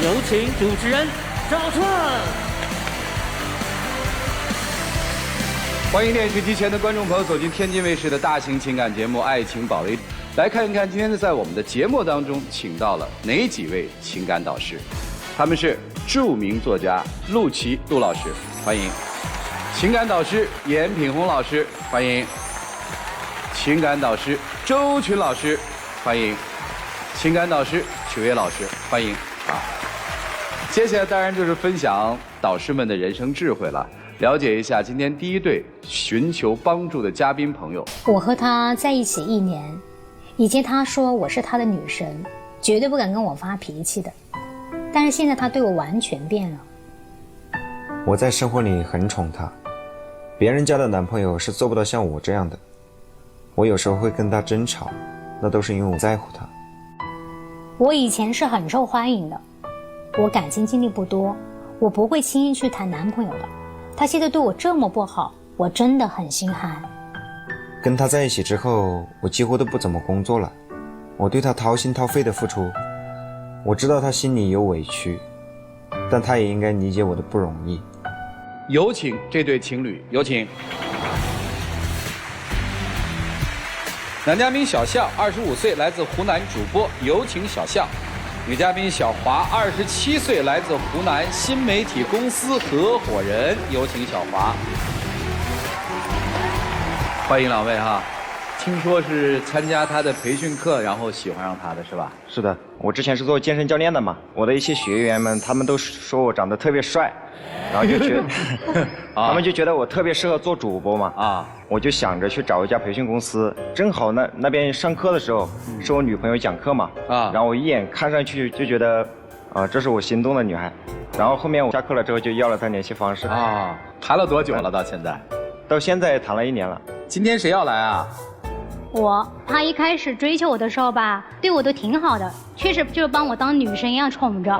有请主持人赵创。欢迎电视机前的观众朋友走进天津卫视的大型情感节目《爱情宝贝》，来看一看今天在我们的节目当中请到了哪几位情感导师。他们是著名作家陆琪陆老师，欢迎；情感导师严品宏老师，欢迎；情感导师周群老师，欢迎；情感导师曲薇老师，欢迎。接下来当然就是分享导师们的人生智慧了。了解一下今天第一对寻求帮助的嘉宾朋友。我和他在一起1年，以前他说我是他的女神，绝对不敢跟我发脾气的，但是现在他对我完全变了。我在生活里很宠他，别人家的男朋友是做不到像我这样的。我有时候会跟他争吵，那都是因为我在乎他。我以前是很受欢迎的，我感情经历不多，我不会轻易去谈男朋友的。他现在对我这么不好，我真的很心寒。跟他在一起之后，我几乎都不怎么工作了。我对他掏心掏肺的付出，我知道他心里有委屈，但他也应该理解我的不容易。有请这对情侣，有请。男嘉宾小象，25岁，来自湖南主播，有请小象。女嘉宾小华，27岁，来自湖南新媒体公司合伙人，有请小华。欢迎两位哈，听说是参加他的培训课，然后喜欢上他的是吧？是的，我之前是做健身教练的嘛，我的一些学员们，他们都说我长得特别帅，然后就觉得，他们就觉得我特别适合做主播嘛，我就想着去找一家培训公司，正好那边上课的时候是我女朋友讲课嘛，然后我一眼看上去就觉得，这是我心动的女孩，然后后面我下课了之后就要了她联系方式。谈了多久了？到现在？到现在谈了1年了。今天谁要来啊？他一开始追求我的时候吧，对我都挺好的，确实就是帮我当女神一样宠着。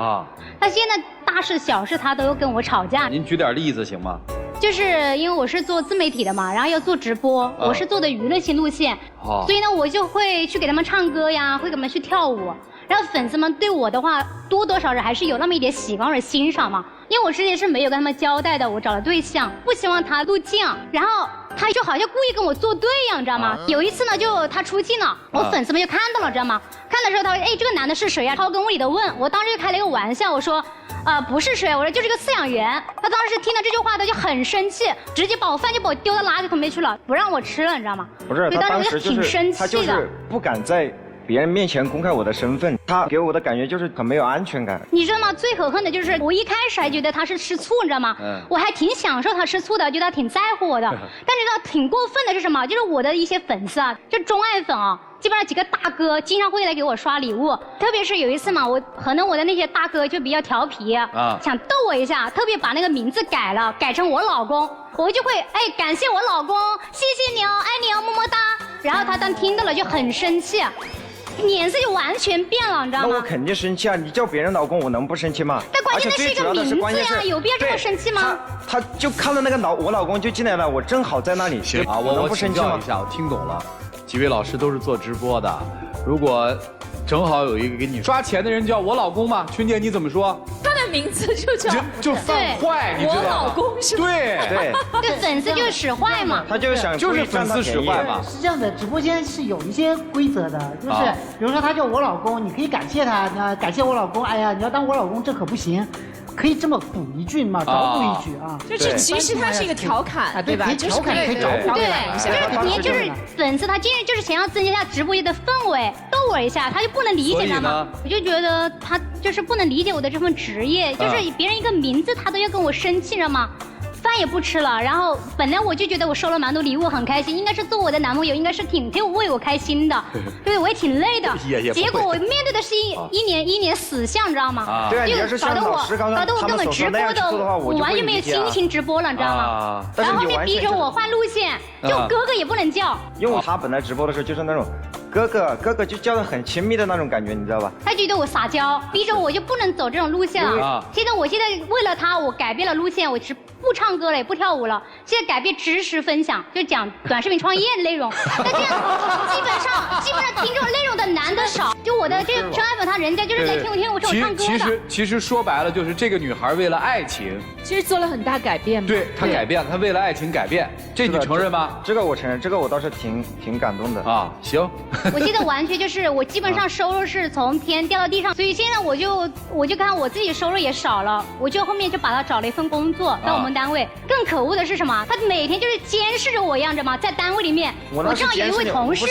他现在大事小事他都要跟我吵架。您举点例子行吗？就是因为我是做自媒体的嘛，然后要做直播，我是做的娱乐性路线，所以呢我就会去给他们唱歌呀，会给他们去跳舞。然后粉丝们对我的话多多少少还是有那么一点喜欢或者欣赏嘛，因为我之前是没有跟他们交代的，我找了对象，不希望他入镜，然后他就好像故意跟我作对一样，你知道吗？有一次呢，就他出镜了，我粉丝们就看到了，知道吗？看的时候他说，哎，这个男的是谁呀？超跟屋里的问，我当时就开了一个玩笑，我说，不是谁，我说就是个饲养员。他当时听到这句话，他就很生气，直接把我饭就把我丢到垃圾桶里面去了，不让我吃了，你知道吗？不是，他当时就是他就是不敢在别人面前公开我的身份，他给我的感觉就是很没有安全感。你知道吗？最可恨的就是我一开始还觉得他是吃醋，你知道吗？我还挺享受他吃醋的，觉得他挺在乎我的。但是他挺过分的是什么？就是我的一些粉丝啊，就钟爱粉啊，基本上几个大哥经常会来给我刷礼物。特别是有一次嘛，可能我的那些大哥就比较调皮想逗我一下，特别把那个名字改了，改成我老公，我就会感谢我老公，谢谢你哦，爱你哦，么么哒。然后他当听到了就很生气。脸色就完全变了，你知道吗？那我肯定生气啊！你叫别人老公，我能不生气吗？但关键的是一个名字呀，有必要这么生气吗？他就看到那个我老公就进来了，我正好在那里。行啊，我请教一下，我听懂了，几位老师都是做直播的，如果正好有一个给你刷钱的人叫我老公嘛，群姐你怎么说？他的名字就犯坏，你知道吗？我老公是吧？对，粉丝就是使坏嘛。他就想就是粉丝使坏嘛。是这样的，直播间是有一些规则的，就是比如说他叫我老公，你可以感谢他，感谢我老公。哎呀，你要当我老公这可不行。可以这么补一句嘛，找补一句啊。就是其实它是一个调侃，对吧？可以调侃，可以找补一下。就是粉丝他今日就是想要增加一下直播间的氛围，逗我一下，他就不能理解他嘛。我就觉得他就是不能理解我的这份职业，就是别人一个名字他都要跟我生气，知道吗？饭也不吃了，然后本来我就觉得我收了蛮多礼物，很开心，应该是做我的男朋友，应该是挺为我开心的，对，我也挺累的。结果我面对的是一年死相，你知道吗？就搞得我根本直播的，我完全没有心情直播了，你知道吗？然后后面逼着我换路线，就哥哥也不能叫。因为他本来直播的时候就是那种哥哥就叫得很亲密的那种感觉，你知道吧？他觉得我撒娇，逼着我就不能走这种路线了。现在为了他，我改变了路线，我是不唱歌了，也不跳舞了。现在改变知识分享，就讲短视频创业的内容。那这样基本上听这种内容的男的少。就我的这个真爱粉，他人家就是在听我唱歌的。其实说白了就是这个女孩为了爱情，其实做了很大改变。对，她改变，她为了爱情改变，这你承认吗？这个我承认，这个我倒是挺感动的啊。行。我现在完全就是我基本上收入是从天掉到地上，所以现在我就看我自己收入也少了，我就后面就把他找了一份工作到我们单位。更可恶的是什么？他每天就是监视着我一样，知道吗？在单位里面，我正好有一位同事，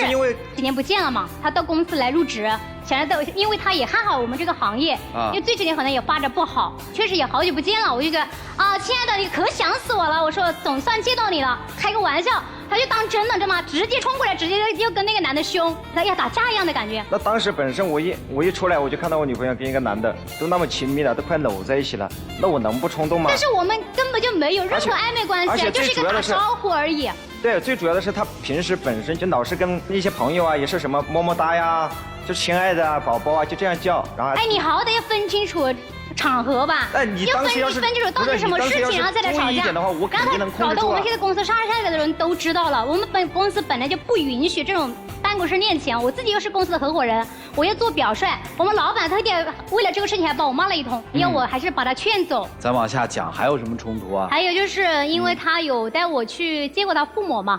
几年不见了嘛，他到公司来入职。想来的，因为他也看好我们这个行业，因为这几年可能也发展不好，确实也好久不见了。我就觉得啊，亲爱的，你可想死我了。我说总算见到你了，开个玩笑，他就当真了，知道吗？直接冲过来，直接就跟那个男的凶，他要打架一样的感觉。那当时本身我一出来，我就看到我女朋友跟一个男的都那么亲密了，都快搂在一起了，那我能不冲动吗？但是我们根本就没有任何暧昧关系，就是一个打招呼而已。对，最主要的是他平时本身就老是跟一些朋友啊，也是什么么么哒呀。就亲爱的啊，宝宝啊，就这样叫，然后。哎，你好歹要分清楚场合吧。哎，你当时要是分清楚到底什么事情，然后再来吵架。然后他搞得我们现在公司上下的人都知道了。我们公司本来就不允许这种办公室恋情，我自己又是公司的合伙人，我要做表率。我们老板特地为了这个事情还把我骂了一通，要我还是把他劝走。咱往下讲，还有什么冲突啊？还有就是因为他有带我去见过他父母嘛，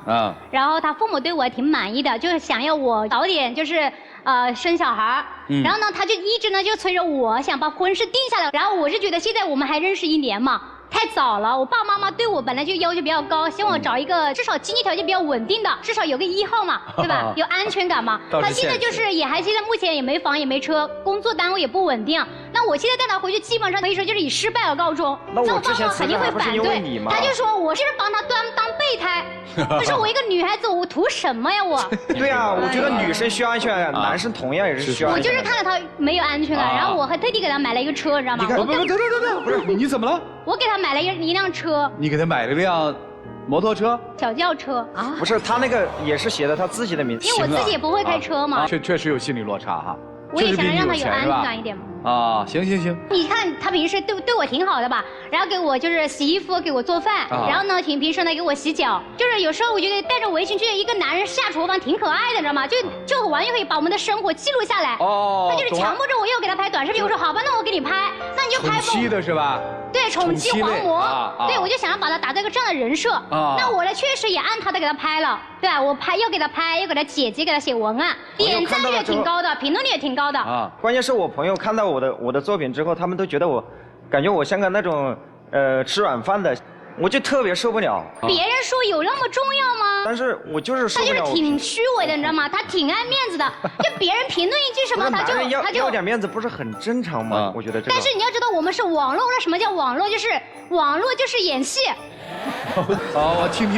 然后他父母对我挺满意的，就是想要我早点就是生小孩，然后呢，他就一直呢就催着我想把婚事定下来，然后我是觉得现在我们还认识1年嘛。太早了，我爸爸妈妈对我本来就要求比较高，希望我找一个至少经济条件比较稳定的，至少有个1号嘛，对吧？有安全感嘛。他现在就是现在目前也没房也没车，工作单位也不稳定。那我现在带他回去，基本上可以说就是以失败而告终。那我爸妈肯定会反对，他就说我是不是帮他当备胎？可是我一个女孩子，我图什么呀我？对啊，我觉得女生需要安全感，男生同样也是需要安全感。我就是看到他没有安全感，然后我还特地给他买了一个车，你知道吗？不是，你怎么了？我给他买了一辆车。你给他买了一辆摩托车？小轿车啊？不是，他那个也是写的他自己的名字。因为我自己也不会开车嘛。确实有心理落差哈。我也想让他有安全感一点嘛。啊，行。你看他平时对我挺好的吧，然后给我就是洗衣服，给我做饭，然后呢平时呢给我洗脚，就是有时候我觉得带着围裙去一个男人下厨房挺可爱的，你知道吗？就完全可以把我们的生活记录下来。他就是强迫着我要给他拍短视频，我说好吧，那我给你拍，那你就拍。宠妻的是吧？对，宠妻黄魔。对，我就想要把他打造一个这样的人设。那我呢确实也按他的给他拍了，对吧？我要给他拍，要给他剪辑，给他写文案，点赞率也挺高的，评论率也挺高的。关键是我朋友看到我的作品之后，他们都觉得感觉我像个那种吃软饭的，我就特别受不了。别人说有那么重要吗？但是我就是受不了。他就是挺虚伪的，你知道吗？他挺爱面子的，就别人评论一句什么，他就要点面子，不是很正常吗？我觉得这个。但是你要知道，我们是网络，那什么叫网络？就是网络就是演戏。好，我听，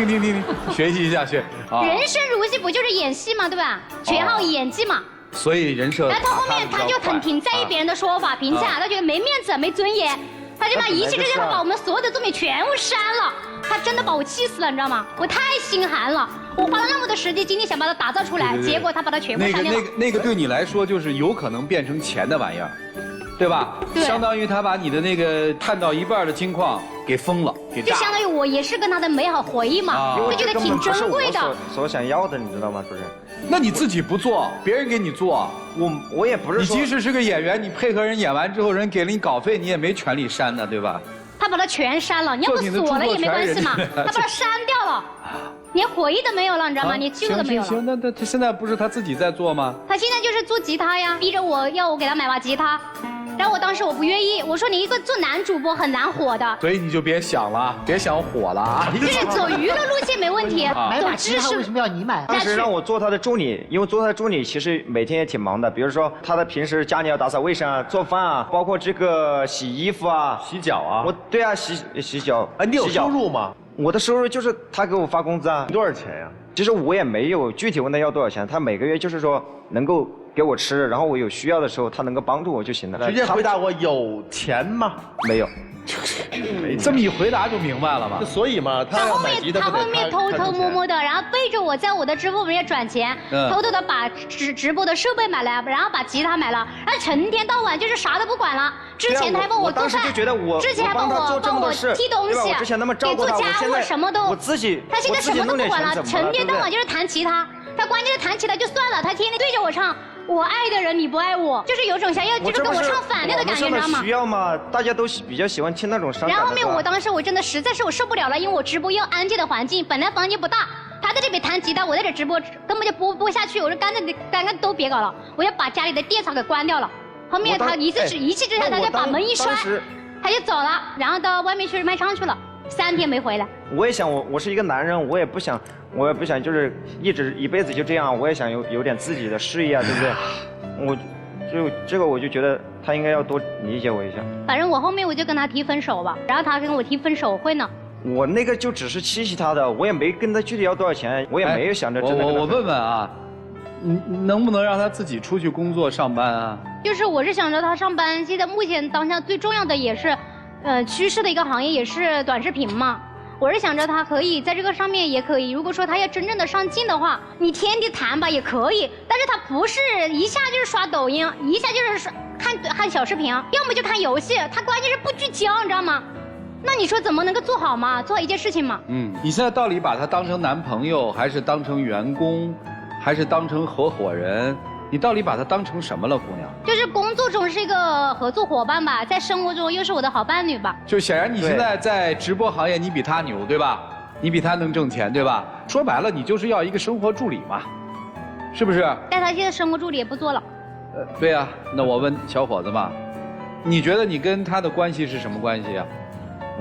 学习一下学。人生如戏不就是演戏吗？对吧？全靠演技嘛。所以人设。然后后面他就挺在意别人的说法评价，他觉得没面子没尊严，他就一气之下把我们所有的作品全部删了，他真的把我气死了，你知道吗？我太心寒了，我花了那么多时间精力想把它打造出来，结果他把它全部删掉了。那个对你来说就是有可能变成钱的玩意儿，对吧？对。相当于他把你的那个看到一半的金矿给封了，给炸了。就相当于我也是跟他的美好回忆嘛，就觉得挺珍贵的。所想要的，你知道吗？主任。那你自己不做，别人给你做，我也不是说。你即使是个演员，你配合人演完之后，人给了你稿费，你也没权利删的，对吧？他把它全删了，你要不锁了也没关系嘛，他把它删掉了，连回忆都没有了，你知道吗？连记录都没有了。行，那他现在不是他自己在做吗？他现在就是做吉他呀，逼着要我给他买把吉他。然后我当时我不愿意，我说你一个做男主播很难火的，所以你就别想了，别想火了啊！就是走娱乐路线没问题，走知识为什么要你买？当时让我做他的助理，因为做他的助理其实每天也挺忙的，比如说他的平时家里要打扫卫生啊、做饭啊，包括这个洗衣服啊、洗脚啊。对啊，洗脚。哎，你有收入吗？我的收入就是他给我发工资啊。多少钱呀？其实我也没有具体问他要多少钱，他每个月就是说能够给我吃，然后我有需要的时候他能够帮助我就行了。直接回答我有钱吗？没有。这么一回答就明白了嘛。所以嘛，他要买吉他，他后面偷偷摸摸的，然后背着我在我的支付宝上转钱，偷偷的把直播的设备买了，然后把吉他买了，然后成天到晚就是啥都不管了。之前他还帮我做饭，之前还帮我踢东西，给做家务什么都。他现在什么都不管了，成天到晚就是弹吉他。他关键是弹吉他就算了，他天天对着我唱。我爱的人你不爱我，就是有种想要就是跟我唱反调的感觉，你知道吗？需要吗？大家都比较喜欢听那种伤感的歌。然后后面我当时我真的实在是我受不了了，因为我直播要安静的环境，本来房间不大，他在这边弹吉他，我在这直播根本就播下去，我说干脆都别搞了，我要把家里的电槽给关掉了。后面他一气之下，他就把门一摔，他就走了，然后到外面去卖唱去了，3天没回来。我也想我是一个男人，我也不想就是一辈子就这样，我也想有点自己的事业啊，对不对？我就觉得他应该要多理解我一下。反正我后面我就跟他提分手吧，然后他跟我提分手会呢。我那个就只是气他的，我也没跟他具体要多少钱，我也没有想着真的。我问问啊，你能不能让他自己出去工作上班啊？就是我是想着他上班，现在目前当下最重要的也是，趋势的一个行业也是短视频嘛。我是想着他可以在这个上面也可以，如果说他要真正的上进的话，你天天弹吧也可以，但是他不是一下就是刷抖音，一下就是看小视频，要么就看游戏，他关键是不聚焦，你知道吗？那你说怎么能够做好嘛？做好一件事情嘛？你现在到底把他当成男朋友，还是当成员工，还是当成合伙人？你到底把他当成什么了，姑娘？就是工作中是一个合作伙伴吧，在生活中又是我的好伴侣吧。就显然你现在在直播行业，你比他牛，对吧？你比他能挣钱，对吧？说白了，你就是要一个生活助理嘛，是不是？但他现在生活助理也不做了。对啊，那我问小伙子嘛，你觉得你跟他的关系是什么关系啊？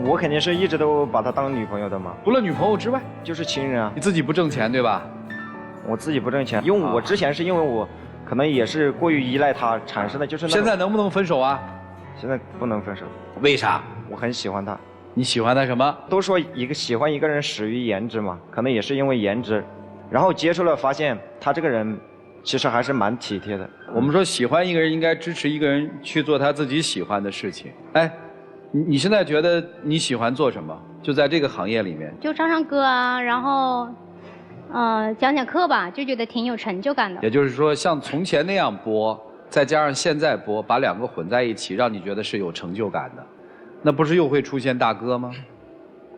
我肯定是一直都把他当女朋友的嘛。除了女朋友之外，就是亲人啊。你自己不挣钱，对吧？我自己不挣钱，因为我之前是因为我。可能也是过于依赖他产生的，就是现在能不能分手啊？现在不能分手。为啥？我很喜欢他。你喜欢他什么？都说喜欢一个人始于颜值嘛，可能也是因为颜值，然后接触了发现他这个人其实还是蛮体贴的。我们说喜欢一个人应该支持一个人去做他自己喜欢的事情。哎，你现在觉得你喜欢做什么？就在这个行业里面，就唱唱歌啊，然后。讲讲课吧，就觉得挺有成就感的。也就是说，像从前那样播，再加上现在播，把2个混在一起，让你觉得是有成就感的，那不是又会出现大哥吗？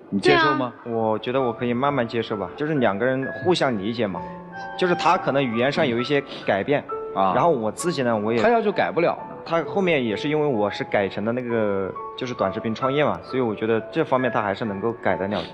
你接受吗？我觉得我可以慢慢接受吧，就是2个人互相理解嘛。就是他可能语言上有一些改变啊，然后我自己呢，我也他要就改不了呢。他后面也是因为我是改成了那个就是短视频创业嘛，所以我觉得这方面他还是能够改得了的。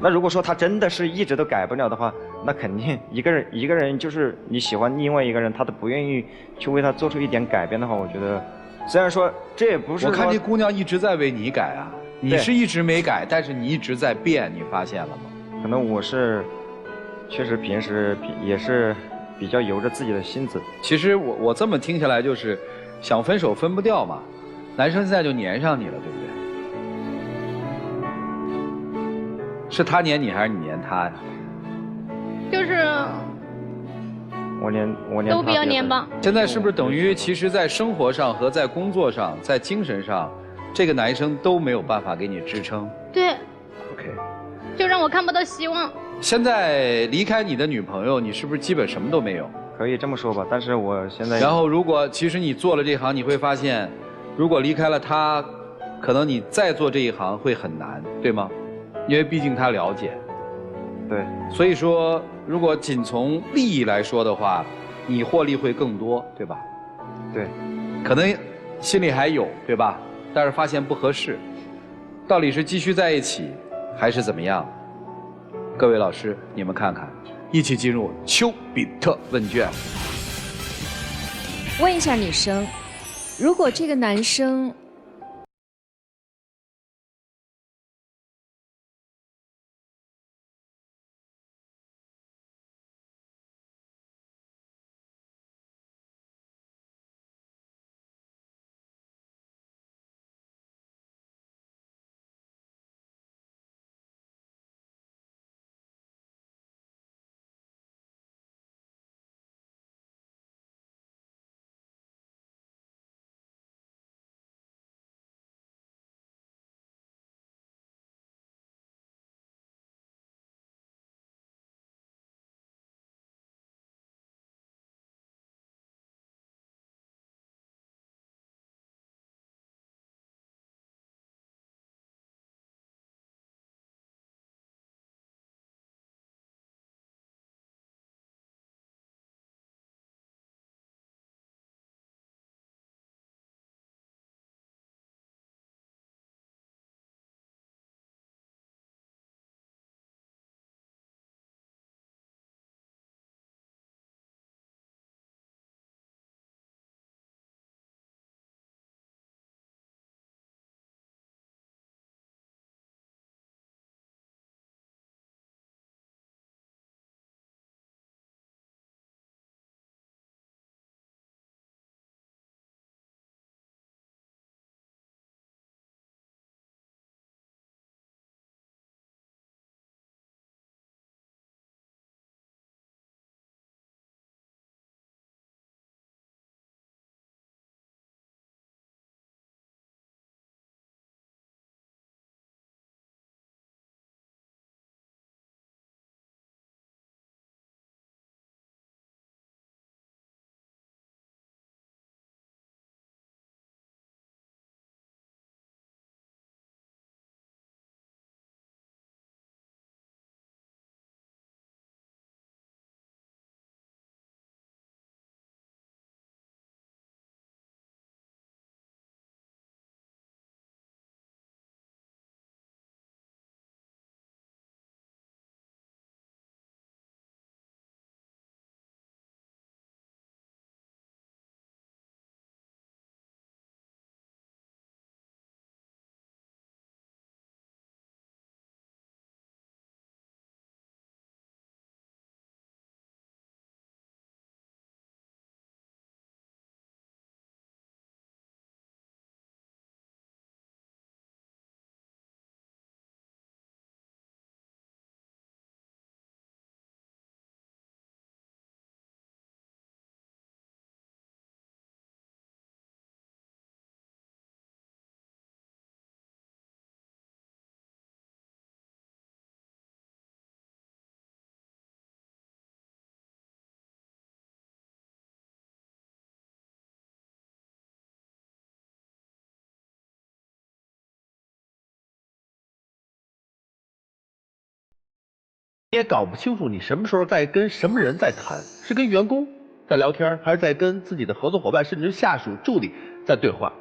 那如果说他真的是一直都改不了的话，那肯定一个人就是你喜欢另外一个人，他都不愿意去为他做出一点改变的话，我觉得，虽然说这也不是。我看这姑娘一直在为你改啊，你是一直没改，但是你一直在变，你发现了吗？可能我是，确实平时也是比较由着自己的性子。其实我这么听下来就是，想分手分不掉嘛，男生现在就粘上你了，对不对？是他黏你还是你黏他呀？就是我黏都比较黏吧。现在是不是等于其实在生活上和在工作上，在精神上，这个男生都没有办法给你支撑？对。OK。就让我看不到希望。现在离开你的女朋友，你是不是基本什么都没有？可以这么说吧，但是我现在。然后如果其实你做了这行，你会发现，如果离开了他，可能你再做这一行会很难，对吗？因为毕竟他了解，对，所以说如果仅从利益来说的话，你获利会更多，对吧？对，可能心里还有，对吧？但是发现不合适，到底是继续在一起，还是怎么样？各位老师，你们看看，一起进入丘比特问卷。问一下女生，如果这个男生也搞不清楚你什么时候在跟什么人在谈，是跟员工在聊天，还是在跟自己的合作伙伴甚至是下属助理在对话。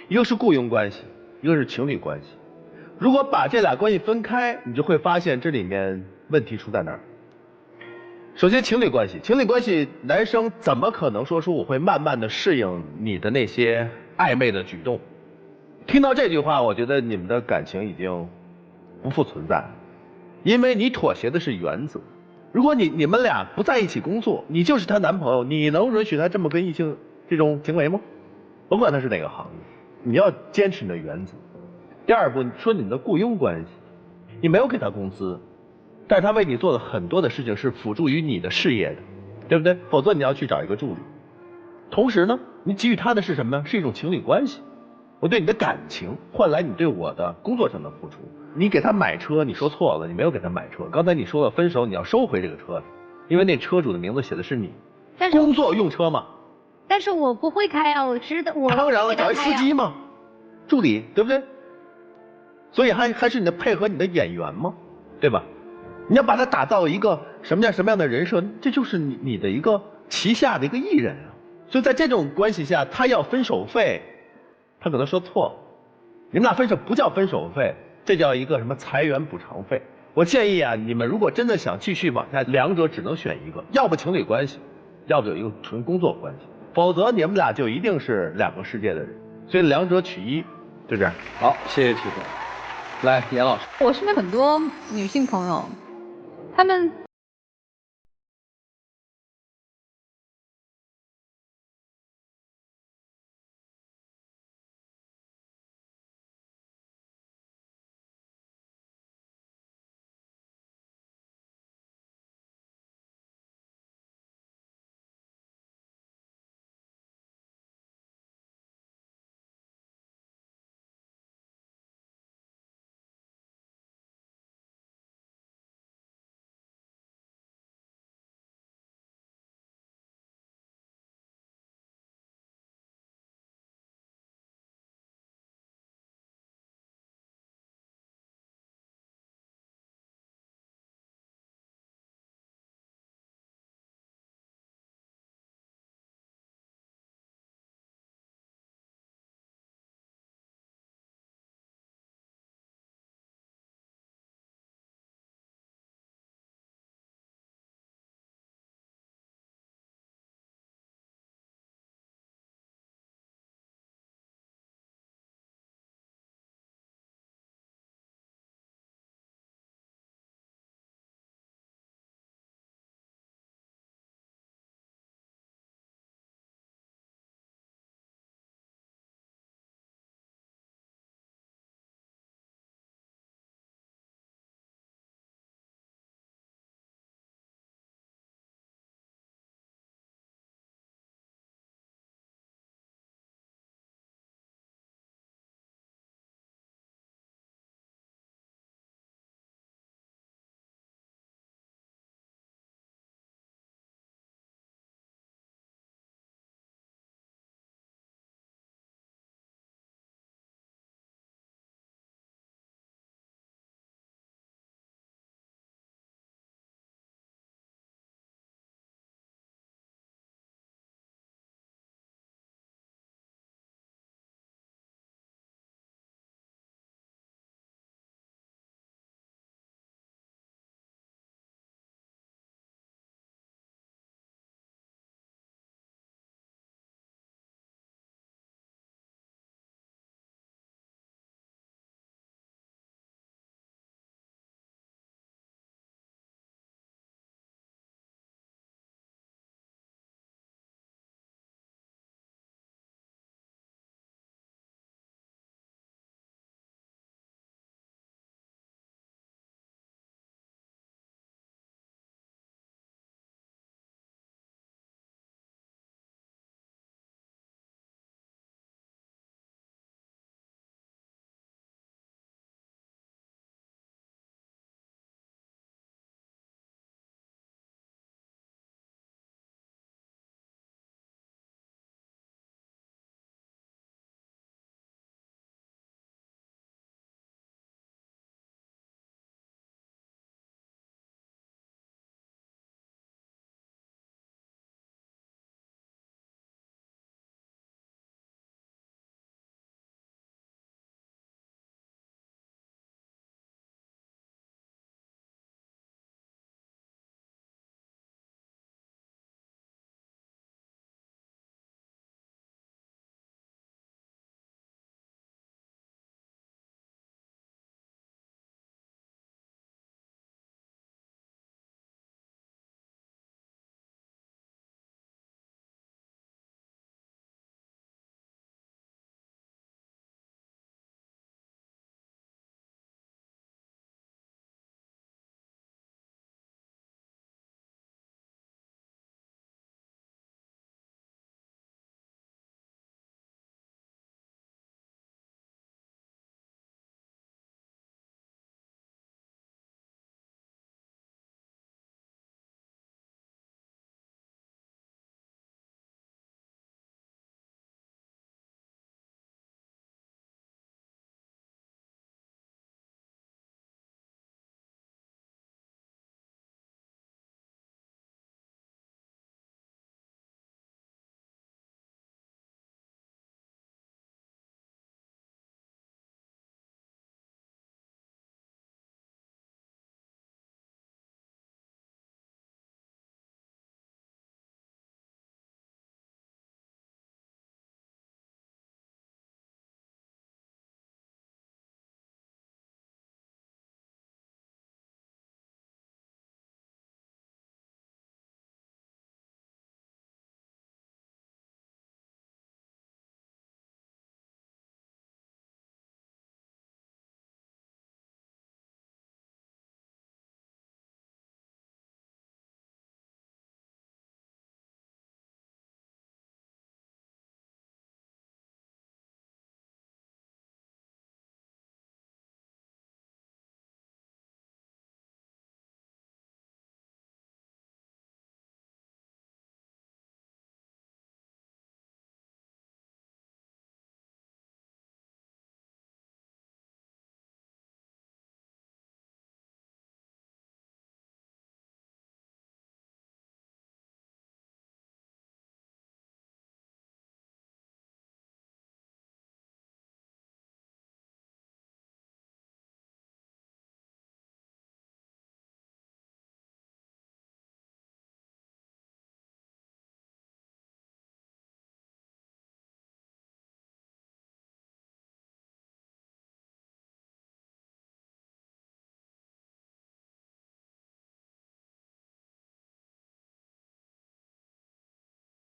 一个是雇佣关系，一个是情侣关系。如果把这俩关系分开，你就会发现这里面问题出在哪儿。首先情侣关系，男生怎么可能说出我会慢慢的适应你的那些暧昧的举动？听到这句话，我觉得你们的感情已经不复存在，因为你妥协的是原则。如果你们俩不在一起工作，你就是她男朋友，你能允许他这么跟异性这种行为吗？甭管他是哪个行业，你要坚持你的原则。第二步，你说你们的雇佣关系，你没有给他工资，但是他为你做的很多的事情是辅助于你的事业的，对不对？否则你要去找一个助理。同时呢，你给予他的是什么呢？是一种情侣关系。我对你的感情换来你对我的工作上的付出。你给他买车，你说错了，你没有给他买车。刚才你说了分手，你要收回这个车，因为那车主的名字写的是你。但是工作用车嘛。但是我不会开啊，我知道我。当然了，找一司机嘛，助理，对不对？所以还是你的配合你的演员嘛，对吧？你要把他打造一个什么样的人设，这就是你的一个旗下的一个艺人啊。所以在这种关系下，他要分手费，他可能说错了。你们俩分手不叫分手费，这叫一个什么裁员补偿费。我建议啊，你们如果真的想继续往下，两者只能选一个，要不情侣关系，要不有一个纯工作关系，否则你们俩就一定是两个世界的人。所以两者取一，就这样。好，谢谢提问。来，严老师。我身边很多女性朋友，她们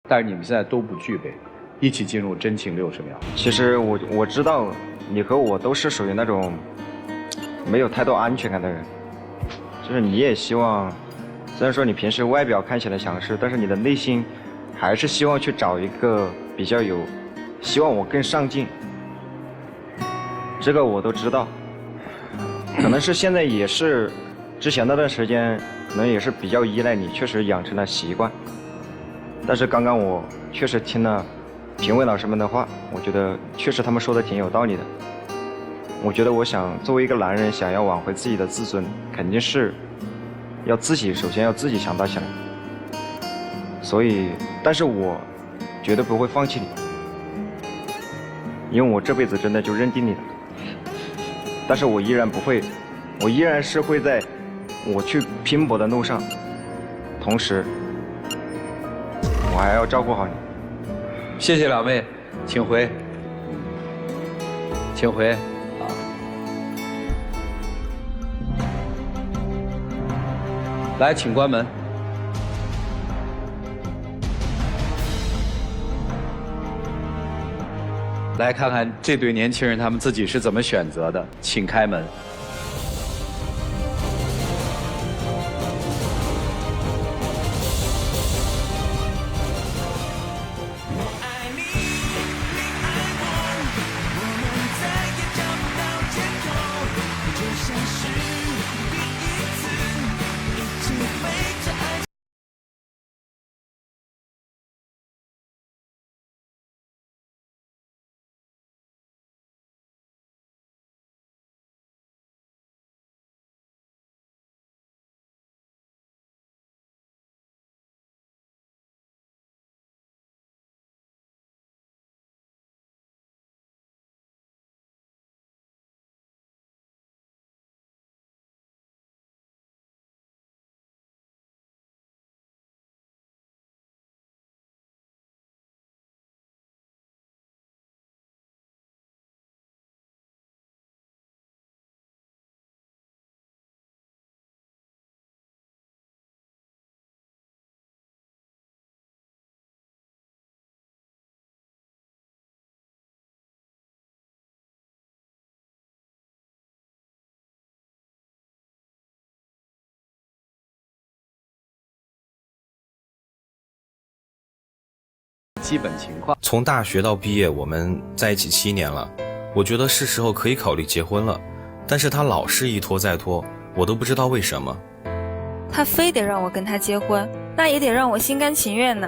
但是你们现在都不具备，一起进入真情60秒。其实我知道你和我都是属于那种没有太多安全感的人，就是你也希望，虽然说你平时外表看起来强势，但是你的内心还是希望去找一个比较有，希望我更上进。这个我都知道，可能是现在也是，之前那段时间可能也是比较依赖你，确实养成了习惯。但是刚刚我确实听了评委老师们的话，我觉得确实他们说的挺有道理的。我觉得我想作为一个男人，想要挽回自己的自尊，肯定是要首先要自己强大起来。所以，但是我绝对不会放弃你，因为我这辈子真的就认定你了。但是我依然不会，我依然是会在我去拼搏的路上，同时我还要照顾好你。谢谢两位，请回，请回啊！来，请关门。来看看这对年轻人他们自己是怎么选择的，请开门。基本情况。从大学到毕业，我们在一起7年了，我觉得是时候可以考虑结婚了，但是他老是一拖再拖，我都不知道为什么。他非得让我跟他结婚，那也得让我心甘情愿呢。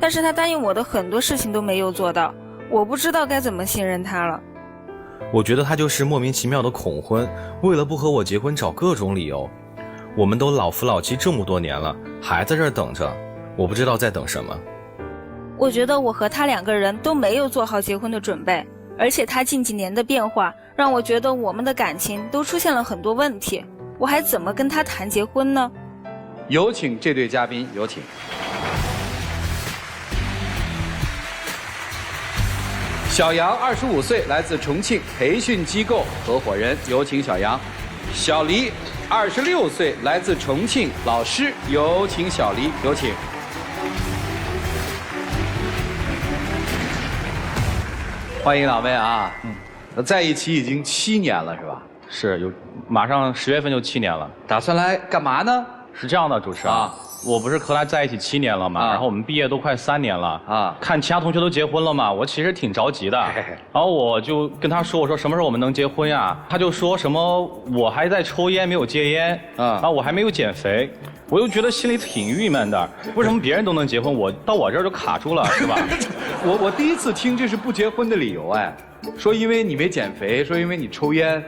但是他答应我的很多事情都没有做到，我不知道该怎么信任他了。我觉得他就是莫名其妙的恐婚，为了不和我结婚找各种理由。我们都老夫老妻这么多年了，还在这儿等着，我不知道在等什么。我觉得我和他2个人都没有做好结婚的准备，而且他近几年的变化让我觉得我们的感情都出现了很多问题，我还怎么跟他谈结婚呢？有请这对嘉宾，有请。小杨，25岁，来自重庆，培训机构合伙人，有请小杨。小黎，26岁，来自重庆，老师，有请小黎，有请。欢迎两位啊！在一起已经7年了，是吧？是，马上10月份就7年了。打算来干嘛呢？是这样的，主持人，我不是和他在一起7年了嘛，然后我们毕业都快3年了啊。看其他同学都结婚了嘛，我其实挺着急的。然后我就跟他说，我说什么时候我们能结婚呀？他就说什么我还在抽烟没有戒烟然后我还没有减肥。我又觉得心里挺郁闷的，为什么别人都能结婚，我到我这儿就卡住了，是吧？我第一次听这是不结婚的理由，哎，说因为你没减肥，说因为你抽烟。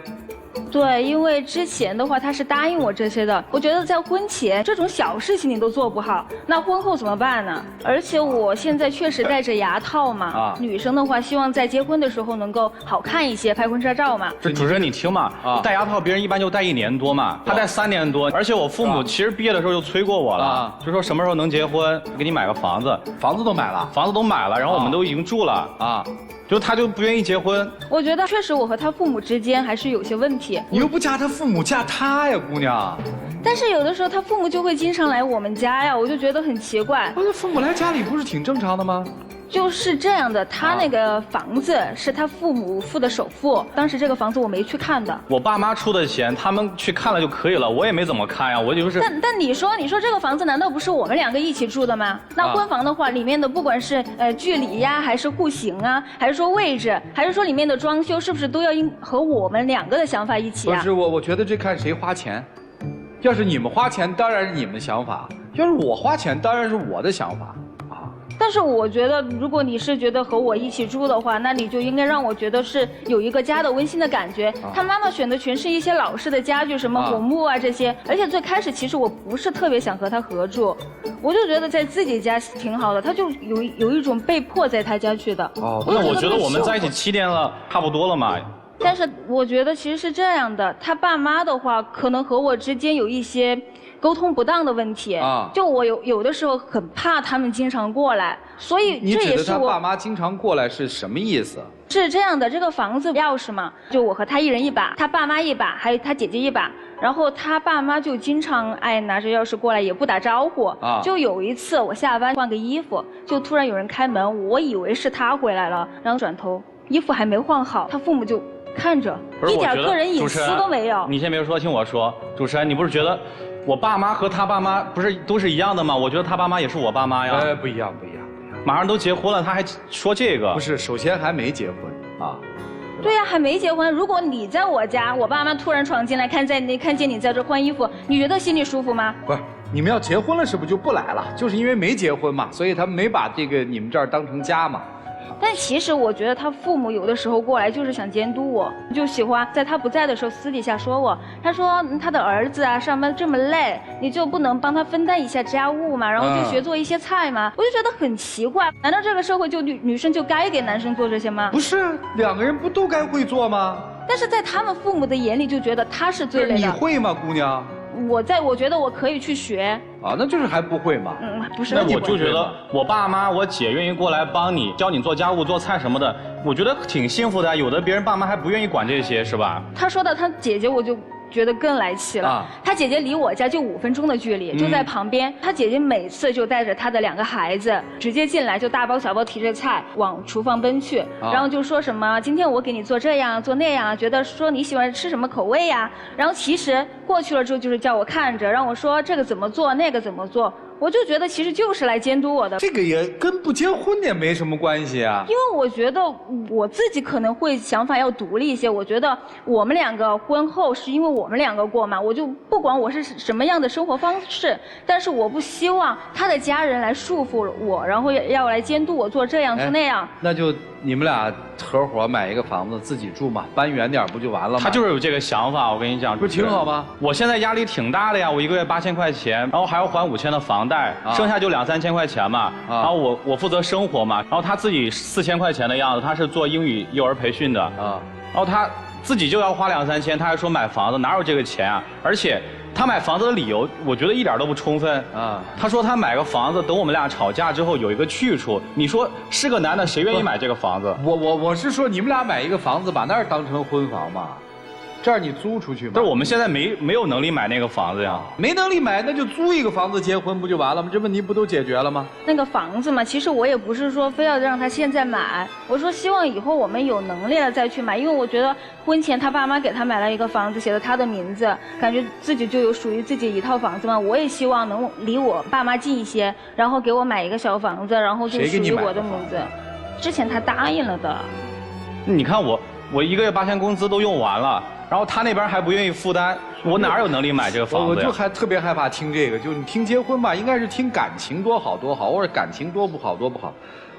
对，因为之前的话他是答应我这些的，我觉得在婚前这种小事情你都做不好，那婚后怎么办呢？而且我现在确实戴着牙套嘛，女生的话希望在结婚的时候能够好看一些，拍婚纱照嘛。这主持人你听嘛，戴牙套别人一般就戴1年多嘛，他戴3年多，而且我父母其实毕业的时候就催过我了，就说什么时候能结婚，给你买个房子，房子都买了，房子都买了，然后我们都已经住了啊。就他就不愿意结婚，我觉得确实我和他父母之间还是有些问题。你又不嫁他父母，嫁他呀，姑娘。但是有的时候他父母就会经常来我们家呀，我就觉得很奇怪。那父母来家里不是挺正常的吗？就是这样的，他那个房子是他父母付的首付，当时这个房子我没去看的。我爸妈出的钱，他们去看了就可以了，我也没怎么看呀，我就是。但你说这个房子难道不是我们2个一起住的吗？那婚房的话，里面的不管是距离呀，还是户型啊，还是说位置，还是说里面的装修，是不是都要和我们2个的想法一起啊？不是我觉得这看谁花钱。要是你们花钱，当然是你们的想法；要是我花钱，当然是我的想法。但是我觉得，如果你是觉得和我一起住的话，那你就应该让我觉得是有一个家的温馨的感觉。他妈妈选的全是一些老式的家具，什么红木啊这些，而且最开始其实我不是特别想和他合住，我就觉得在自己家挺好的，他就有一种被迫在他家去的。那我觉得我们在一起7年了，差不多了嘛。但是我觉得其实是这样的，他爸妈的话可能和我之间有一些沟通不当的问题就我有的时候很怕他们经常过来，所以这也是我。你指的他爸妈经常过来是什么意思？是这样的，这个房子钥匙嘛，就我和他1人1把，他爸妈1把，还有他姐姐1把，然后他爸妈就经常爱拿着钥匙过来，也不打招呼。就有一次我下班换个衣服，就突然有人开门，我以为是他回来了，然后转头衣服还没换好，他父母就看着，一点个人隐私都没有。你先别说，听我说，主持人，你不是觉得我爸妈和他爸妈不是都是一样的吗？我觉得他爸妈也是我爸妈呀。不一样。马上都结婚了，他还说这个？不是，首先还没结婚啊。对呀，还没结婚。如果你在我家，我爸妈突然闯进来，看见你在这换衣服，你觉得心里舒服吗？不是，你们要结婚了是不是就不来了？就是因为没结婚嘛，所以他们没把这个你们这儿当成家嘛。但其实我觉得他父母有的时候过来就是想监督我，就喜欢在他不在的时候私底下说我。他说他的儿子啊上班这么累，你就不能帮他分担一下家务嘛，然后就学做一些菜嘛。我就觉得很奇怪，难道这个社会就女生就该给男生做这些吗？不是，2个人不都该会做吗？但是在他们父母的眼里就觉得他是最累的。你会吗，姑娘？我觉得我可以去学那就是还不会嘛。不是。那我就觉得我爸妈、我姐愿意过来帮你，教你做家务、做菜什么的，我觉得挺幸福的。有的别人爸妈还不愿意管这些，是吧？他说到他姐姐，我就觉得更来气了。他姐姐离我家就5分钟的距离，就在旁边。他姐姐每次就带着他的2个孩子直接进来，就大包小包提着菜往厨房奔去，然后就说什么今天我给你做这样做那样，觉得说你喜欢吃什么口味呀。然后其实过去了之后就是叫我看着，让我说这个怎么做那个怎么做。我就觉得其实就是来监督我的。这个也跟不结婚也没什么关系啊。因为我觉得我自己可能会想法要独立一些。我觉得我们2个婚后是因为我们2个过嘛，我就不管我是什么样的生活方式，但是我不希望他的家人来束缚我，然后要来监督我做这样做那样。那就你们俩合伙买一个房子自己住嘛，搬远点不就完了吗？他就是有这个想法，我跟你讲，不是挺好吗？我现在压力挺大的呀，我1个月8000块钱，然后还要还5000的房贷，剩下就2、3千块钱嘛。然后我负责生活嘛，然后他自己4000块钱的样子，他是做英语幼儿培训的然后他自己就要花2、3千，他还说买房子，哪有这个钱啊？而且他买房子的理由，我觉得一点都不充分他说他买个房子，等我们俩吵架之后有一个去处。你说是个男的，谁愿意买这个房子？我是说你们俩买一个房子，把那儿当成婚房嘛。这儿你租出去嘛？但是我们现在没有能力买那个房子呀。没能力买，那就租一个房子结婚不就完了吗？这问题不都解决了吗？那个房子嘛，其实我也不是说非要让他现在买，我说希望以后我们有能力了再去买，因为我觉得婚前他爸妈给他买了一个房子，写了他的名字，感觉自己就有属于自己一套房子嘛。我也希望能离我爸妈近一些，然后给我买一个小房子，然后就属于我的名字。之前他答应了的。你看我1个月8000工资都用完了。然后他那边还不愿意负担，我哪有能力买这个房子呀？我就还特别害怕听这个，就你听结婚吧，应该是听感情多好多好，或者感情多不好多不好。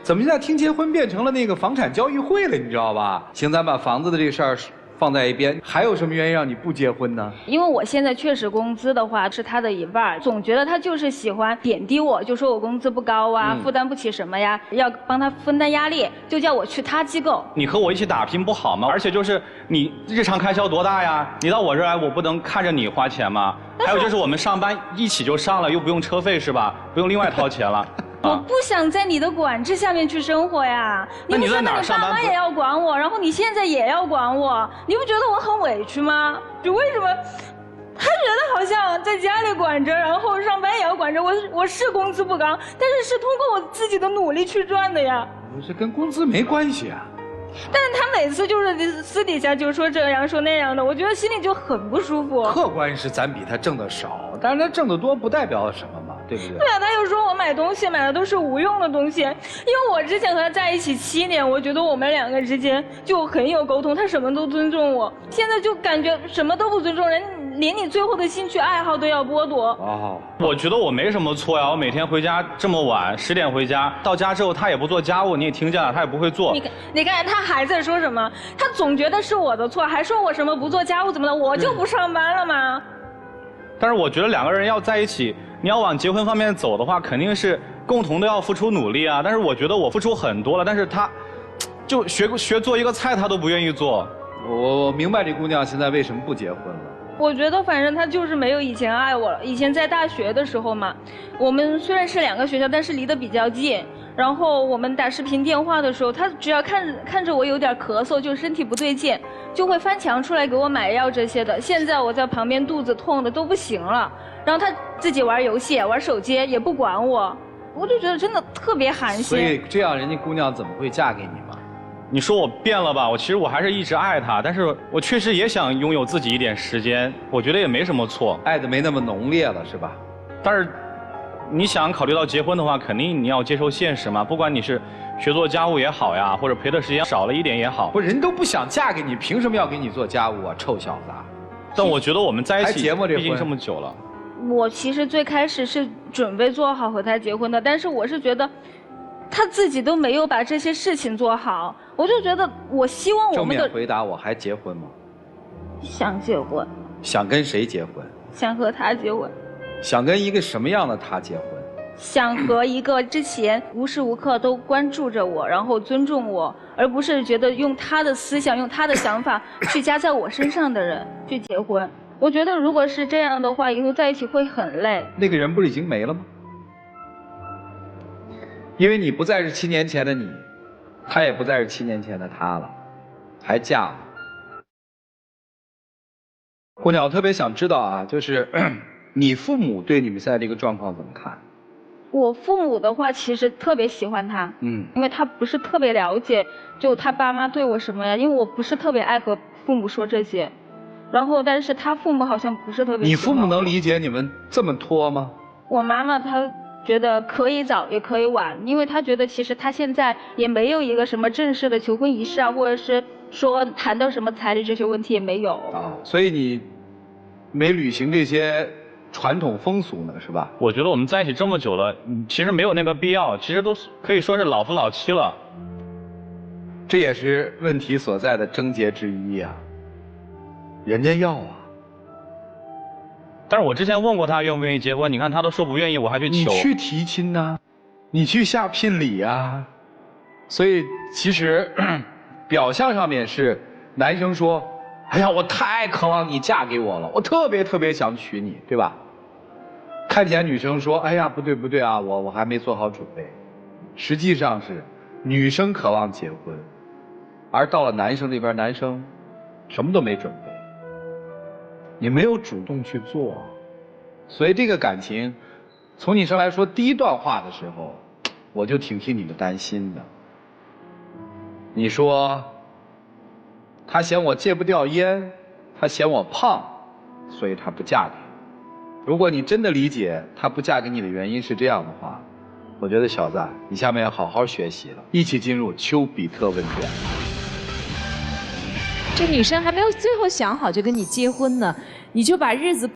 怎么现在听结婚变成了那个房产交易会了，你知道吧？行，咱把房子的这事儿放在一边，还有什么原因让你不结婚呢？因为我现在确实工资的话是他的1半，总觉得他就是喜欢贬低我，就说我工资不高啊，负担不起什么呀，要帮他分担压力，就叫我去他机构。你和我一起打拼不好吗？而且就是你日常开销多大呀？你到我这儿来，我不能看着你花钱吗？还有就是我们上班一起就上了，又不用车费是吧？不用另外掏钱了。我不想在你的管制下面去生活呀！那你在哪儿上班？你爸妈也要管我，然后你现在也要管我，你不觉得我很委屈吗？就为什么？他觉得好像在家里管着，然后上班也要管着，我是工资不高，但是是通过我自己的努力去赚的呀。这跟工资没关系啊。但是他每次就是私底下就说这样说那样的，我觉得心里就很不舒服。客观是咱比他挣的少，但是他挣的多不代表什么嘛，对不对？对啊，他又说我买东西买的都是无用的东西，因为我之前和他在一起7年，我觉得我们2个之间就很有沟通，他什么都尊重我，现在就感觉什么都不尊重人，连你最后的兴趣爱好都要剥夺。哦，我觉得我没什么错呀，我每天回家这么晚，10点回家，到家之后他也不做家务，你也听见了，他也不会做。你看他还在说什么？他总觉得是我的错，还说我什么不做家务怎么的，我就不上班了吗？但是我觉得2个人要在一起，你要往结婚方面走的话，肯定是共同都要付出努力啊。但是我觉得我付出很多了，但是他，就学做一个菜他都不愿意做。我明白这姑娘现在为什么不结婚了。我觉得反正他就是没有以前爱我了。以前在大学的时候嘛，我们虽然是2个学校，但是离得比较近。然后我们打视频电话的时候，他只要看着我有点咳嗽，就身体不对劲，就会翻墙出来给我买药这些的。现在我在旁边肚子痛的都不行了，然后他自己玩游戏、玩手机也不管我，我就觉得真的特别寒心。所以这样人家姑娘怎么会嫁给你嘛？你说我变了吧？其实我还是一直爱他，但是我确实也想拥有自己一点时间，我觉得也没什么错。爱的没那么浓烈了，是吧？但是，你想考虑到结婚的话，肯定你要接受现实嘛。不管你是学做家务也好呀，或者陪的时间少了一点也好。不，人都不想嫁给你，凭什么要给你做家务啊，臭小子！但我觉得我们在一起，毕竟这这么久了。我其实最开始是准备做好和他结婚的，但是我是觉得。他自己都没有把这些事情做好，我就觉得我希望我们的。正面回答我还结婚吗？想结婚。想跟谁结婚？想和他结婚。想跟一个什么样的他结婚？想和一个之前无时无刻都关注着我，然后尊重我，而不是觉得用他的思想、用他的想法去加在我身上的人去结婚。我觉得如果是这样的话，以后在一起会很累。那个人不是已经没了吗？因为你不再是7年前的你，他也不再是7年前的他了，还嫁了。姑娘，我特别想知道啊，就是你父母对你们现在这个状况怎么看？我父母的话其实特别喜欢他，因为他不是特别了解，就他爸妈对我什么呀，因为我不是特别爱和父母说这些，然后但是他父母好像不是特别喜欢我。你父母能理解你们这么拖吗？我妈妈她觉得可以早也可以晚，因为她觉得其实她现在也没有一个什么正式的求婚仪式啊，或者是说谈到什么彩礼这些问题也没有啊，所以你没履行这些传统风俗呢，是吧？我觉得我们在一起这么久了，其实没有那个必要，其实都可以说是老夫老妻了。这也是问题所在的症结之一啊。人家要啊。但是我之前问过他愿不愿意结婚，你看他都说不愿意，我还去求。你去提亲呐，你去下聘礼啊。所以其实表象上面是男生说，哎呀，我太渴望你嫁给我了，我特别特别想娶你，对吧？看起来女生说，哎呀，不对啊，我还没做好准备。实际上是女生渴望结婚，而到了男生这边，男生什么都没准备。你没有主动去做，所以这个感情，从你上来说第一段话的时候，我就挺替你的担心的。你说，他嫌我戒不掉烟，他嫌我胖，所以他不嫁给你。如果你真的理解他不嫁给你的原因是这样的话，我觉得小子，你下面要好好学习了，一起进入丘比特问卷。这女生还没有最后想好就跟你结婚呢，你就把日子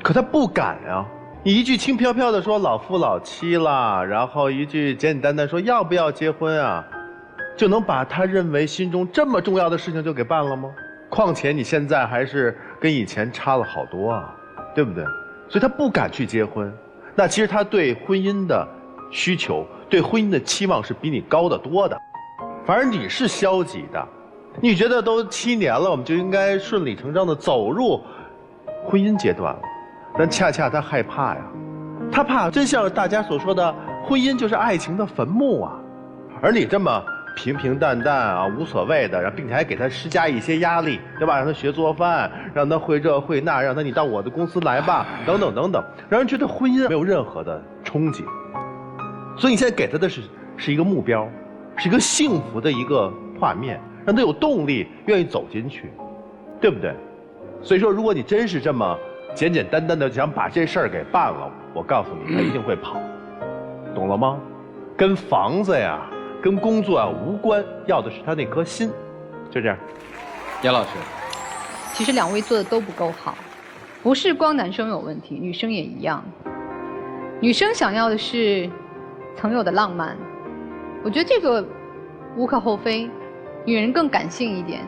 可他不敢啊。你一句轻飘飘的说老夫老妻啦，然后一句简简单单说要不要结婚啊，就能把他认为心中这么重要的事情就给办了吗？况且你现在还是跟以前差了好多啊，对不对？所以他不敢去结婚。那其实他对婚姻的需求，对婚姻的期望是比你高得多的。反而你是消极的，你觉得都7年了，我们就应该顺理成章的走入婚姻阶段了。但恰恰他害怕呀，他怕真像大家所说的婚姻就是爱情的坟墓啊。而你这么平平淡淡啊，无所谓的，然后并且还给他施加一些压力，对吧？让他学做饭，让他会这会那，让他你到我的公司来吧，等等等等，让人觉得婚姻没有任何的憧憬。所以你现在给他的是一个目标，是一个幸福的一个画面，让他有动力愿意走进去，对不对？所以说，如果你真是这么简简单单的想把这事儿给办了，我告诉你，他一定会跑，懂了吗？跟房子呀，跟工作啊无关，要的是他那颗心，就这样。严老师，其实2位做的都不够好，不是光男生有问题，女生也一样。女生想要的是曾有的浪漫，我觉得这个无可厚非。女人更感性一点，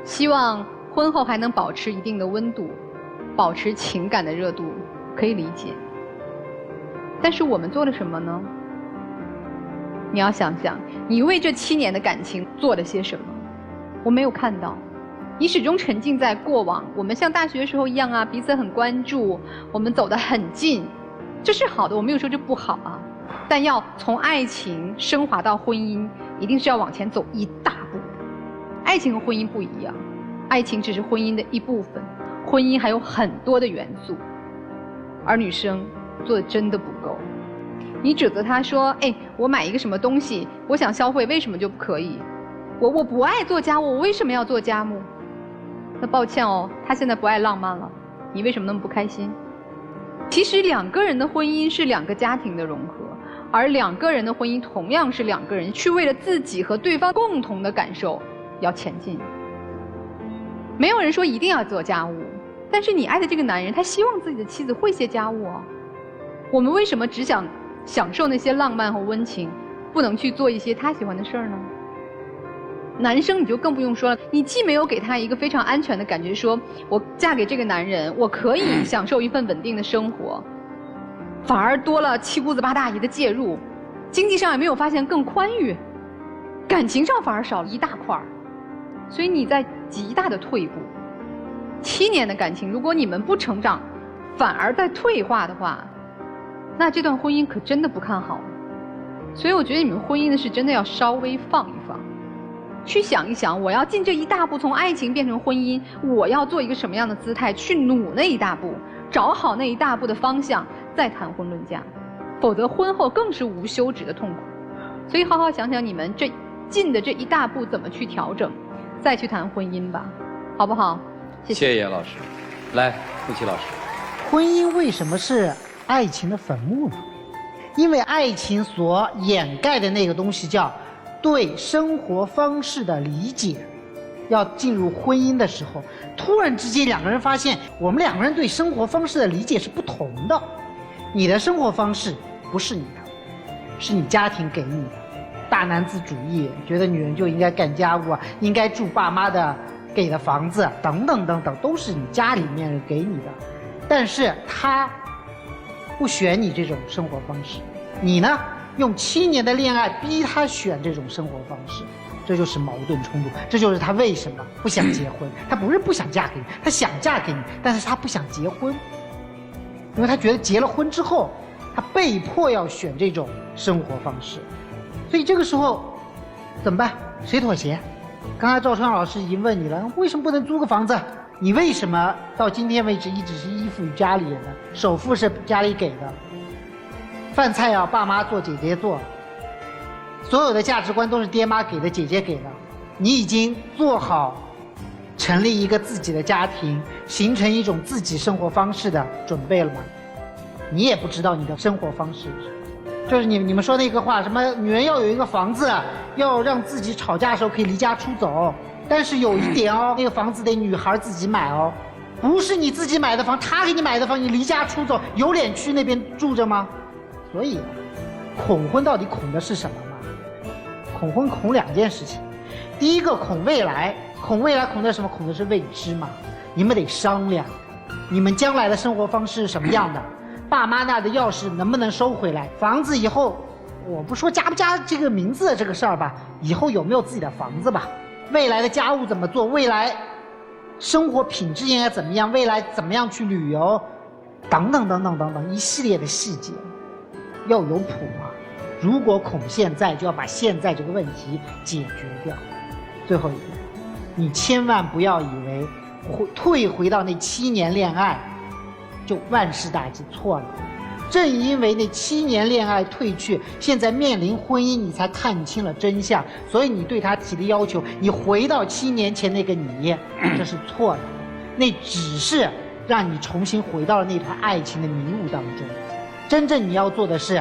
希望婚后还能保持一定的温度，保持情感的热度，可以理解。但是我们做了什么呢？你要想想，你为这7年的感情做了些什么？我没有看到。你始终沉浸在过往，我们像大学时候一样啊，彼此很关注，我们走得很近，这是好的，我没有说这不好啊。但要从爱情升华到婚姻，一定是要往前走一大步。爱情和婚姻不一样，爱情只是婚姻的一部分，婚姻还有很多的元素，而女生做的真的不够。你指责她说，哎，我买一个什么东西，我想消费，为什么就不可以？我不爱做家务，我为什么要做家务？那抱歉哦，她现在不爱浪漫了，你为什么那么不开心？其实2个人的婚姻是2个家庭的融合，而2个人的婚姻同样是2个人去为了自己和对方共同的感受要前进。没有人说一定要做家务，但是你爱的这个男人，他希望自己的妻子会些家务啊。我们为什么只想享受那些浪漫和温情，不能去做一些他喜欢的事儿呢？男生你就更不用说了，你既没有给他一个非常安全的感觉，说我嫁给这个男人，我可以享受一份稳定的生活，反而多了7姑子8大姨的介入，经济上也没有发现更宽裕，感情上反而少了一大块儿，所以你在极大的退步。7年的感情，如果你们不成长，反而在退化的话，那这段婚姻可真的不看好。所以我觉得你们婚姻的事真的要稍微放一放，去想一想，我要进这一大步，从爱情变成婚姻，我要做一个什么样的姿态，去努那一大步，找好那一大步的方向，再谈婚论嫁，否则婚后更是无休止的痛苦。所以好好想想你们这进的这一大步怎么去调整，再去谈婚姻吧，好不好？谢谢。谢谢严老师。来，付琪老师。婚姻为什么是爱情的坟墓呢？因为爱情所掩盖的那个东西叫对生活方式的理解。要进入婚姻的时候，突然之间2个人发现，我们2个人对生活方式的理解是不同的。你的生活方式不是你的，是你家庭给你的。大男子主义，觉得女人就应该干家务啊，应该住爸妈的给的房子，等等等等，都是你家里面给你的。但是他不选你这种生活方式，你呢用7年的恋爱逼他选这种生活方式，这就是矛盾冲突，这就是他为什么不想结婚。他不是不想嫁给你，他想嫁给你，但是他不想结婚，因为他觉得结了婚之后，他被迫要选这种生活方式。所以这个时候怎么办？谁妥协？刚才赵川老师已经问你了，为什么不能租个房子？你为什么到今天为止一直是依附于家里人的？首付是家里给的，饭菜要爸妈做，姐姐做，所有的价值观都是爹妈给的，姐姐给的。你已经做好成立一个自己的家庭，形成一种自己生活方式的准备了吗？你也不知道你的生活方式，就是你们说那个话，什么女人要有一个房子，要让自己吵架的时候可以离家出走，但是有一点哦，那个房子得女孩自己买哦，不是你自己买的房，他给你买的房，你离家出走，有脸去那边住着吗？所以，恐婚到底恐的是什么嘛？恐婚恐2件事情，第一个恐未来，恐的是什么？恐的是未知嘛。你们得商量，你们将来的生活方式是什么样的？爸妈那的钥匙能不能收回来？房子以后，我不说加不加这个名字的这个事儿吧，以后有没有自己的房子吧？未来的家务怎么做？未来生活品质应该怎么样？未来怎么样去旅游？等等一系列的细节，要有谱啊！如果恐现在，就要把现在这个问题解决掉。最后一点，你千万不要以为退回到那7年恋爱就万事大吉，错了。正因为那7年恋爱退去，现在面临婚姻，你才看清了真相，所以你对他提的要求，你回到7年前那个你，这是错的。那只是让你重新回到了那团爱情的迷雾当中。真正你要做的是，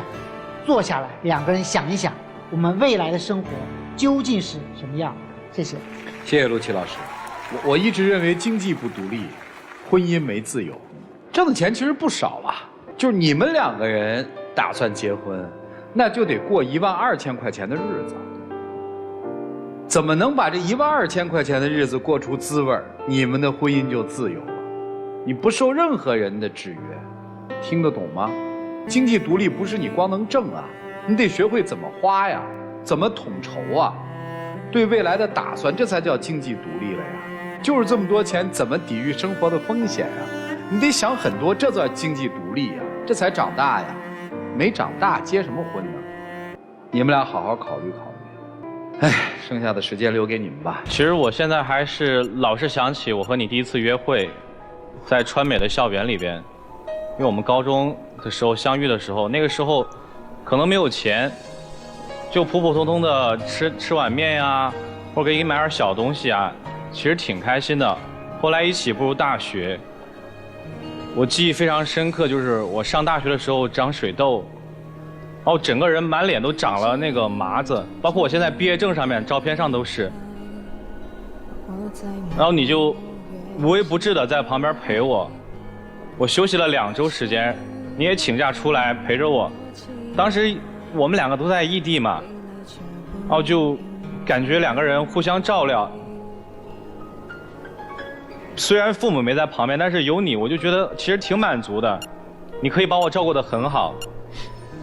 坐下来2个人想一想，我们未来的生活究竟是什么样。谢谢。谢谢陆琪老师。我一直认为经济不独立，婚姻没自由。挣的钱其实不少了，就是你们2个人打算结婚，那就得过12000块钱的日子。怎么能把这12000块钱的日子过出滋味，你们的婚姻就自由了？你不受任何人的制约，听得懂吗？经济独立不是你光能挣啊，你得学会怎么花呀，怎么统筹啊，对未来的打算，这才叫经济独立了呀。就是这么多钱，怎么抵御生活的风险啊？你得想很多，这叫经济独立呀，这才长大呀。没长大结什么婚呢？你们俩好好考虑考虑。哎，剩下的时间留给你们吧。其实我现在还是老是想起我和你第一次约会，在川美的校园里边，因为我们高中的时候相遇的时候，那个时候可能没有钱，就普普通通的吃碗面呀，或者给你买点小东西啊，其实挺开心的。后来一起步入大学，我记忆非常深刻，就是我上大学的时候长水痘，然后整个人满脸都长了那个麻子，包括我现在毕业证上面照片上都是。然后你就无微不至的在旁边陪我，我休息了2周时间，你也请假出来陪着我。当时我们2个都在异地嘛，然后就感觉2个人互相照料。虽然父母没在旁边，但是有你，我就觉得其实挺满足的。你可以把我照顾得很好，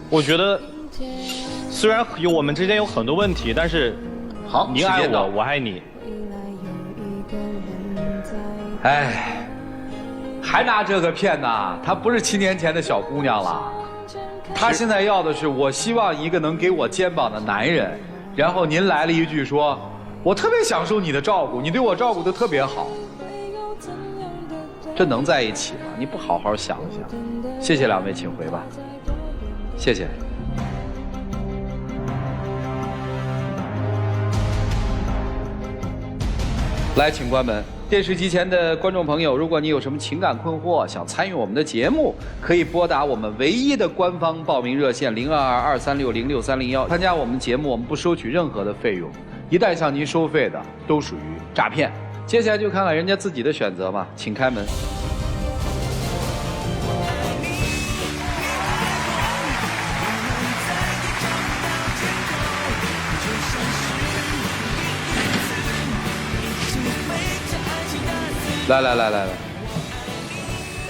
我觉得虽然我们之间有很多问题，但是好，你爱我，我爱你。哎，还拿这个骗呐？她不是7年前的小姑娘了，她现在要的是，我希望一个能给我肩膀的男人。然后您来了一句说，我特别享受你的照顾，你对我照顾得特别好。这能在一起吗？你不好好想一想。谢谢2位，请回吧。谢谢。来，请关门。电视机前的观众朋友，如果你有什么情感困惑，想参与我们的节目，可以拨打我们唯一的官方报名热线0222360631，参加我们节目，我们不收取任何的费用。一旦向您收费的，都属于诈骗。接下来就看看人家自己的选择吧，请开门。来，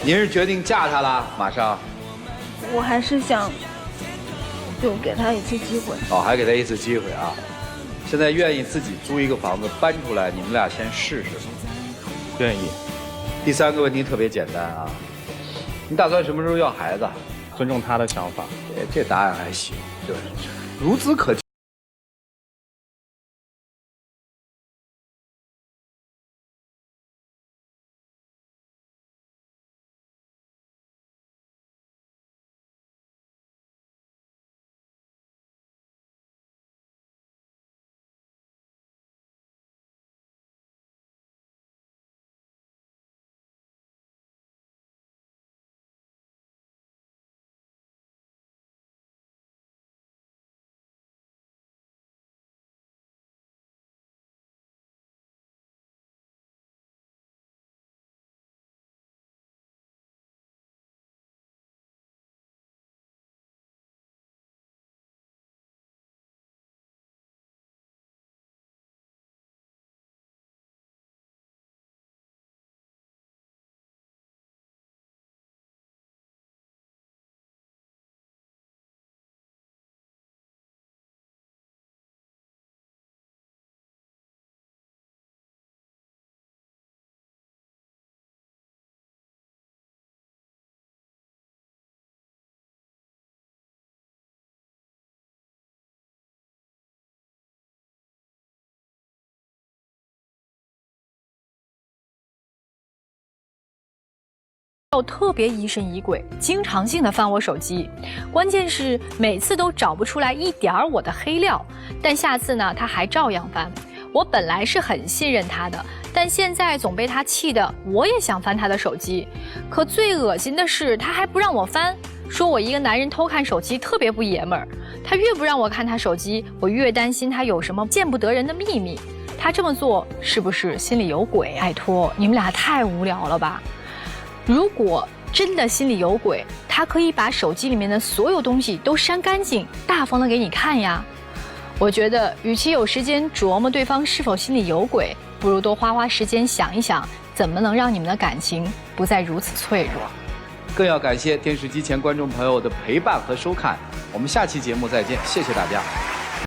您是决定嫁他了？马上？我还是想，就给他一次机会。哦，还给他一次机会啊！现在愿意自己租一个房子搬出来，你们俩先试试。愿意。第3个问题特别简单啊，你打算什么时候要孩子？尊重他的想法。这答案还行，就是孺子可教。特别疑神疑鬼，经常性的翻我手机，关键是每次都找不出来一点儿我的黑料，但下次呢他还照样翻。我本来是很信任他的，但现在总被他气的，我也想翻他的手机。可最恶心的是，他还不让我翻，说我一个男人偷看手机特别不爷们儿。他越不让我看他手机，我越担心他有什么见不得人的秘密。他这么做是不是心里有鬼？拜托，你们俩太无聊了吧！如果真的心里有鬼，他可以把手机里面的所有东西都删干净，大方的给你看呀。我觉得，与其有时间琢磨对方是否心里有鬼，不如多花时间想一想，怎么能让你们的感情不再如此脆弱。更要感谢电视机前观众朋友的陪伴和收看，我们下期节目再见，谢谢大家。